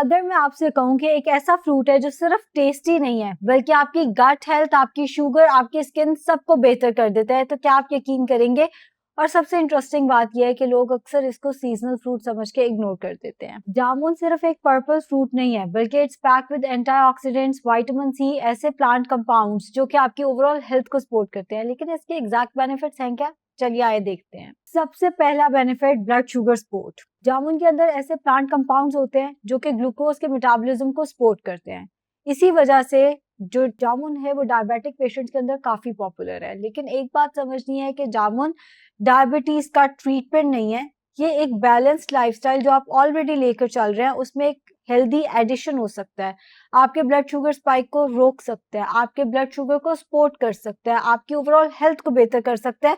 अगर मैं आपसे कहूँ कि एक ऐसा फ्रूट है जो सिर्फ टेस्टी नहीं है, बल्कि आपकी गट हेल्थ, आपकी शुगर, आपकी स्किन सबको बेहतर कर देता है, तो क्या आप यकीन करेंगे? और सबसे इंटरेस्टिंग बात यह है कि लोग अक्सर इसको सीजनल फ्रूट समझ के इग्नोर कर देते हैं। जामुन सिर्फ एक पर्पल फ्रूट नहीं है, बल्कि it's packed with antioxidants, vitamin C, ऐसे प्लांट कंपाउंड्स जो कि आपकी ओवरऑल हेल्थ को सपोर्ट करते हैं। लेकिन इसके एग्जैक्ट बेनिफिट्स हैं क्या? चलिए आइए देखते हैं। सबसे पहला बेनिफिट, ब्लड शुगर सपोर्ट। जामुन के अंदर ऐसे प्लांट कंपाउंड्स होते हैं जो कि ग्लूकोज के मेटाबॉलिज्म को सपोर्ट करते हैं। इसी वजह से जो जामुन है वो डायबिटिक पेशेंट्स के अंदर काफी पॉपुलर है। लेकिन एक बात समझनी है कि जामुन डायबिटीज का ट्रीटमेंट नहीं है, ये एक बैलेंस्ड लाइफस्टाइल जो आप ऑलरेडी लेकर चल रहे हैं उसमें एक हेल्दी एडिशन हो सकता है। आपके ब्लड शुगर स्पाइक को रोक सकता है, आपके ब्लड शुगर को सपोर्ट कर सकता है, आपकी ओवरऑल हेल्थ को बेहतर कर सकता है,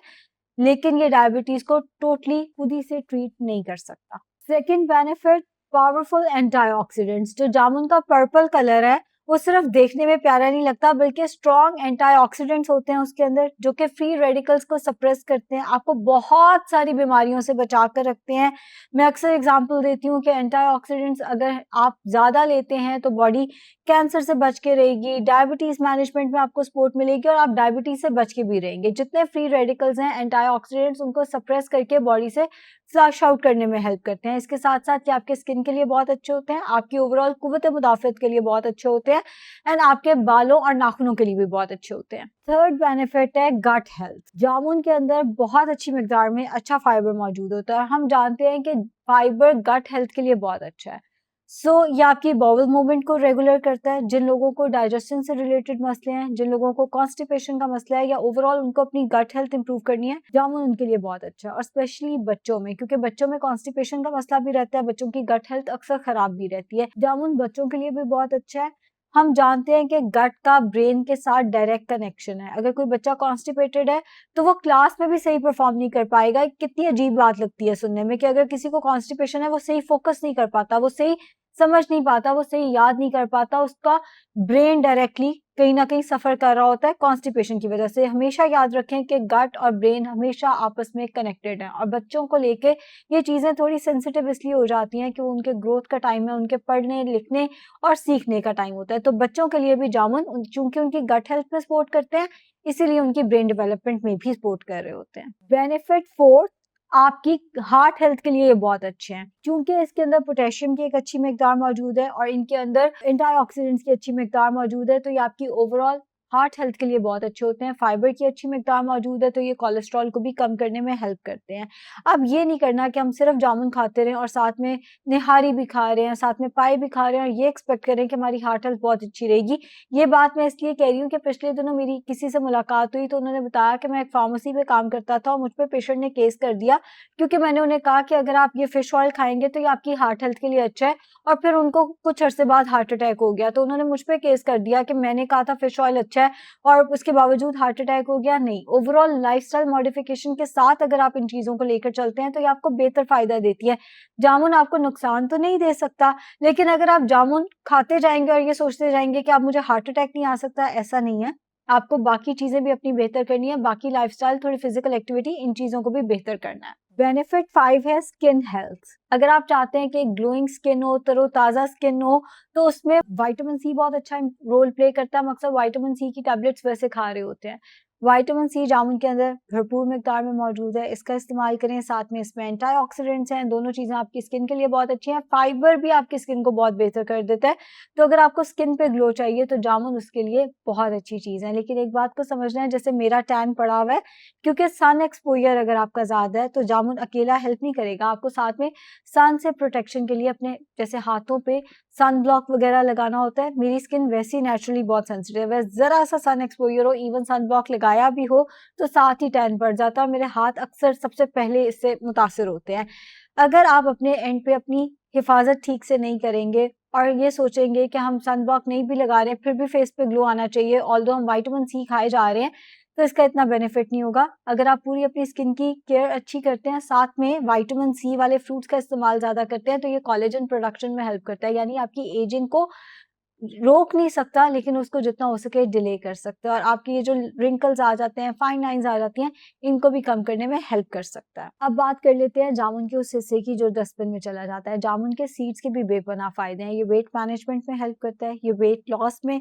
लेकिन ये डायबिटीज को टोटली खुद ही से ट्रीट नहीं कर सकता। Second benefit, powerful antioxidants. जो जामुन का पर्पल कलर है वो सिर्फ देखने में प्यारा नहीं लगता, बल्कि स्ट्रॉन्ग एंटीऑक्सीडेंट्स होते हैं उसके अंदर जो कि फ्री रेडिकल्स को सप्रेस करते हैं, आपको बहुत सारी बीमारियों से बचा कर रखते हैं। मैं अक्सर एग्जांपल देती हूँ कि एंटीऑक्सीडेंट्स अगर आप ज्यादा लेते हैं तो बॉडी कैंसर से बच के रहेगी, डायबिटीज मैनेजमेंट में आपको सपोर्ट मिलेगी और आप डायबिटीज से बच के भी रहेंगे। जितने फ्री रेडिकल्स हैं एंटीऑक्सीडेंट्स उनको सप्रेस करके बॉडी से फ्लश आउट करने में हेल्प करते हैं। इसके साथ साथ ये आपके स्किन के लिए बहुत अच्छे होते हैं, आपकी ओवरऑल कुव्वत मुदाफियत के लिए बहुत अच्छे होते हैं एंड आपके बालों और नाखूनों के लिए भी बहुत अच्छे होते हैं। थर्ड बेनिफिट है गट हेल्थ। जामुन के अंदर बहुत अच्छी मिकदार में अच्छा फाइबर मौजूद होता है और हम जानते हैं कि फाइबर गट हेल्थ के लिए बहुत अच्छा है। ये आपकी बाउल मूवमेंट को रेगुलर करता है। जिन लोगों को डाइजेशन से रिलेटेड मसले हैं, जिन लोगों को कॉन्स्टिपेशन का मसला है या ओवरऑल उनको अपनी गट हेल्थ इंप्रूव करनी है, जामुन उनके लिए बहुत अच्छा है। और स्पेशली बच्चों में, क्योंकि बच्चों में कॉन्स्टिपेशन का मसला भी रहता है, बच्चों की गट हेल्थ अक्सर खराब भी रहती है। जामुन बच्चों के लिए भी बहुत अच्छा है। हम जानते हैं कि गट का ब्रेन के साथ डायरेक्ट कनेक्शन है। अगर कोई बच्चा कॉन्स्टिपेटेड है तो वो क्लास में भी सही परफॉर्म नहीं कर पाएगा। कितनी अजीब बात लगती है सुनने में कि अगर किसी को कॉन्स्टिपेशन है वो सही फोकस नहीं कर पाता, वो सही समझ नहीं पाता, वो सही याद नहीं कर पाता, उसका ब्रेन डायरेक्टली कहीं ना कहीं सफर कर रहा होता है कॉन्स्टिपेशन की वजह से। हमेशा याद रखें कि गट और ब्रेन हमेशा आपस में कनेक्टेड है और बच्चों को लेके ये चीजें थोड़ी सेंसिटिव इसलिए हो जाती हैं कि वो उनके ग्रोथ का टाइम है, उनके पढ़ने लिखने और सीखने का टाइम होता है। तो बच्चों के लिए भी जामुन चूंकि उनकी गट हेल्थ में सपोर्ट करते हैं, इसीलिए उनकी ब्रेन डेवलपमेंट में भी सपोर्ट कर रहे होते हैं। बेनिफिट फोर्थ, आपकी हार्ट हेल्थ के लिए ये बहुत अच्छे हैं क्योंकि इसके अंदर पोटेशियम की एक अच्छी मिकदार मौजूद है और इनके अंदर एंटीऑक्सीडेंट्स की अच्छी मिकदार मौजूद है, तो ये आपकी ओवरऑल हार्ट हेल्थ के लिए बहुत अच्छे होते हैं। फाइबर की अच्छी मिकदार मौजूद है तो ये कोलेस्ट्रॉल को भी कम करने में हेल्प करते हैं। अब ये नहीं करना कि हम सिर्फ जामुन खाते रहें और साथ में निहारी भी खा रहे हैं, साथ में पाई भी खा रहे हैं और ये एक्सपेक्ट करें कि हमारी हार्ट हेल्थ बहुत अच्छी रहेगी। ये बात मैं इसलिए कह रही हूँ कि पिछले दिनों मेरी किसी से मुलाकात हुई तो उन्होंने बताया कि मैं एक फार्मेसी में काम करता था और मुझ पर पेशेंट ने केस कर दिया क्योंकि मैंने उन्हें कहा कि अगर आप ये फिश ऑयल खाएंगे तो ये आपकी हार्ट हेल्थ के लिए अच्छा है, और फिर उनको कुछ अरसे बाद हार्ट अटैक हो गया। तो उन्होंने मुझ पे केस कर दिया कि मैंने कहा था फिश ऑयल अच्छा है और उसके बावजूद हार्ट अटैक हो गया। नहीं, ओवरऑल लाइफस्टाइल मॉडिफिकेशन के साथ अगर आप इन चीजों को लेकर चलते हैं तो ये आपको बेहतर फायदा देती है। जामुन आपको नुकसान तो नहीं दे सकता, लेकिन अगर आप जामुन खाते जाएंगे और ये सोचते जाएंगे कि आप मुझे हार्ट अटैक नहीं आ सकता, ऐसा नहीं है। आपको बाकी चीजें भी अपनी बेहतर करनी है, बाकी लाइफस्टाइल, थोड़ी फिजिकल एक्टिविटी, इन चीजों को भी बेहतर करना है। बेनिफिट 5 है स्किन हेल्थ। अगर आप चाहते हैं कि ग्लोइंग स्किन हो, तरोताजा स्किन हो, तो उसमें विटामिन सी बहुत अच्छा रोल प्ले करता है। हम अक्सर विटामिन सी की टैबलेट्स वैसे खा रहे होते हैं। विटामिन सी जामुन के अंदर भरपूर मिकदार में मौजूद है, इसका इस्तेमाल करें। साथ में इसमें एंटीऑक्सीडेंट्स हैं, दोनों चीजें आपकी स्किन के लिए बहुत अच्छी हैं। फाइबर भी आपकी स्किन को बहुत बेहतर कर देता है, तो अगर आपको स्किन पे ग्लो चाहिए तो जामुन उसके लिए बहुत अच्छी चीज है। लेकिन एक बात को समझना है, जैसे मेरा टैन पड़ा हुआ है, क्योंकि सन एक्सपोजर अगर आपका ज्यादा है तो जामुन अकेला हेल्प नहीं करेगा, आपको साथ में सन से प्रोटेक्शन के लिए अपने जैसे हाथों पे सन ब्लॉक वगैरह लगाना होता है। मेरी स्किन वैसी नेचुरली बहुत सेंसिटिव है, जरा सा सन एक्सपोजर हो, इवन सन ब्लॉक लगाया भी हो तो साथ ही टैन पड़ जाता है और मेरे हाथ अक्सर सबसे पहले इससे मुतासिर होते हैं। अगर आप अपने एंड पे अपनी हिफाजत ठीक से नहीं करेंगे और ये सोचेंगे कि हम सन ब्लॉक नहीं भी लगा रहे हैं फिर भी फेस पे ग्लो आना चाहिए, ऑल्दो हम विटामिन सी खाए जा रहे हैं, तो इसका इतना बेनिफिट नहीं होगा। अगर आप पूरी अपनी स्किन की केयर अच्छी करते हैं, साथ में विटामिन सी वाले फ्रूट्स का इस्तेमाल ज्यादा करते हैं, तो ये कोलेजन प्रोडक्शन में हेल्प करता है, यानी आपकी एजिंग को रोक नहीं सकता, लेकिन उसको जितना हो सके डिले कर सकता है और आपके ये जो रिंकल्स आ जाते हैं, फाइन लाइन्स आ जाती हैं, इनको भी कम करने में हेल्प कर सकता है। अब बात कर लेते हैं जामुन के उस हिस्से की जो डस्टबिन में चला जाता है। जामुन के सीड्स के भी बेपनाह फ़ायदे हैं। ये वेट मैनेजमेंट में हेल्प करता है, ये वेट लॉस में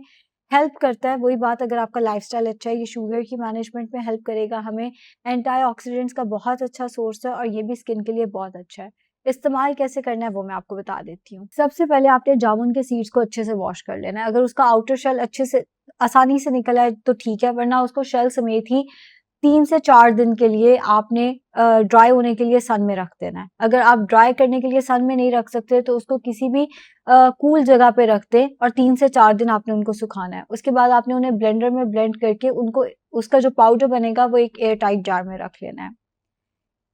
हेल्प करता है। वही बात, अगर आपका लाइफ़स्टाइल अच्छा है, ये शुगर की मैनेजमेंट में हेल्प करेगा हमें। एंटीऑक्सीडेंट्स का बहुत अच्छा सोर्स है और ये भी स्किन के लिए बहुत अच्छा है। इस्तेमाल कैसे करना है वो मैं आपको बता देती हूँ। सबसे पहले आपने जामुन के सीड्स को अच्छे से वॉश कर लेना है। अगर उसका आउटर शेल अच्छे से आसानी से निकल आए तो ठीक है, वरना उसको शेल समेत ही 3 से 4 दिन के लिए आपने ड्राई होने के लिए सन में रख देना है। अगर आप ड्राई करने के लिए सन में नहीं रख सकते तो उसको किसी भी कूल जगह पे रख दें और 3 से 4 दिन आपने उनको सुखाना है। उसके बाद आपने उन्हें ब्लेंडर में ब्लेंड करके उनको उसका जो पाउडर बनेगा वो एक एयर टाइट जार में रख लेना है।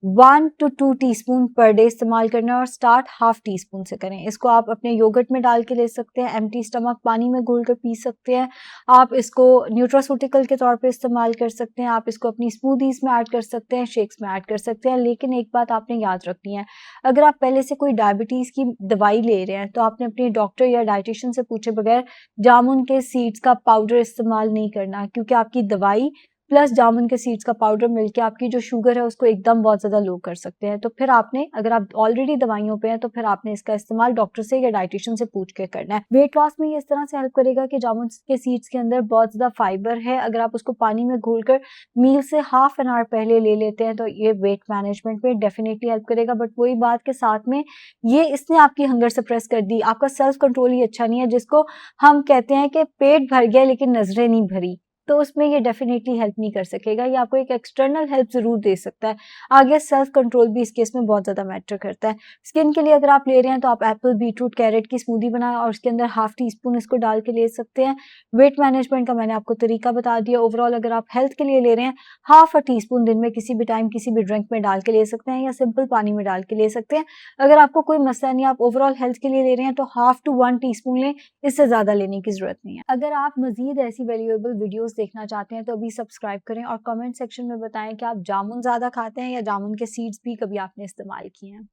1 टू 2 टीस्पून पर डे इस्तेमाल करना है और स्टार्ट हाफ टी स्पून से करें। इसको आप अपने योगर्ट में डाल के ले सकते हैं, एम्प्टी स्टमक पानी में घोलकर पी सकते हैं। आप इसको न्यूट्रास्यूटिकल के तौर पे इस्तेमाल कर सकते हैं, आप इसको अपनी स्मूदीज़ में ऐड कर सकते हैं, शेक्स में ऐड कर सकते हैं। लेकिन एक बात आपने याद रखनी है, अगर आप पहले से कोई डायबिटीज़ की दवाई ले रहे हैं, तो आपने अपने डॉक्टर या डायटीशियन से पूछे बगैर जामुन के सीड्स का पाउडर इस्तेमाल नहीं करना, क्योंकि आपकी दवाई प्लस जामुन के सीड्स का पाउडर मिलके आपकी जो शुगर है उसको एकदम बहुत ज़्यादा लो कर सकते हैं। तो फिर आपने, अगर आप ऑलरेडी दवाइयों पे हैं, तो फिर आपने इसका इस्तेमाल डॉक्टर से या डायटीशियन से पूछ के करना है। वेट लॉस में ये इस तरह से हेल्प करेगा कि जामुन के सीड्स के अंदर बहुत ज़्यादा फाइबर है। अगर आप उसको पानी में घोलकर मील से हाफ एन आवर पहले ले लेते हैं तो ये वेट मैनेजमेंट में डेफिनिटली हेल्प करेगा। बट वही बात के साथ में ये इसने आपकी हंगर सप्रेस कर दी, आपका सेल्फ कंट्रोल ही अच्छा नहीं है, जिसको हम कहते हैं कि पेट भर गया लेकिन नज़रें नहीं भरी। तो उसमें ये डेफिनेटली हेल्प नहीं कर सकेगा, ये आपको एक एक्सटर्नल हेल्प ज़रूर दे सकता है। आगे सेल्फ कंट्रोल भी इस केस में बहुत ज़्यादा मैटर करता है। स्किन के लिए अगर आप ले रहे हैं तो आप एप्पल, बीटरूट, कैरेट की स्मूदी बनाएँ और उसके अंदर हाफ टी स्पून इसको डाल के ले सकते हैं। वेट मैनेजमेंट का मैंने आपको तरीका बता दिया। ओवरऑल अगर आप हेल्थ के लिए ले रहे हैं, हाफ अ टी स्पून दिन में किसी भी टाइम किसी भी ड्रिंक में डाल के ले सकते हैं या सिंपल पानी में डाल के ले सकते हैं। अगर आपको कोई मसला नहीं, आप ओवरऑल हेल्थ के लिए ले रहे हैं तो हाफ टू 1 टीस्पून लें, इससे ज़्यादा लेने की ज़रूरत नहीं है। अगर आप मज़ीद ऐसी वैल्यूएबल वीडियोज़ देखना चाहते हैं तो अभी सब्सक्राइब करें और कमेंट सेक्शन में बताएं कि आप जामुन ज़्यादा खाते हैं या जामुन के सीड्स भी कभी आपने इस्तेमाल किए हैं।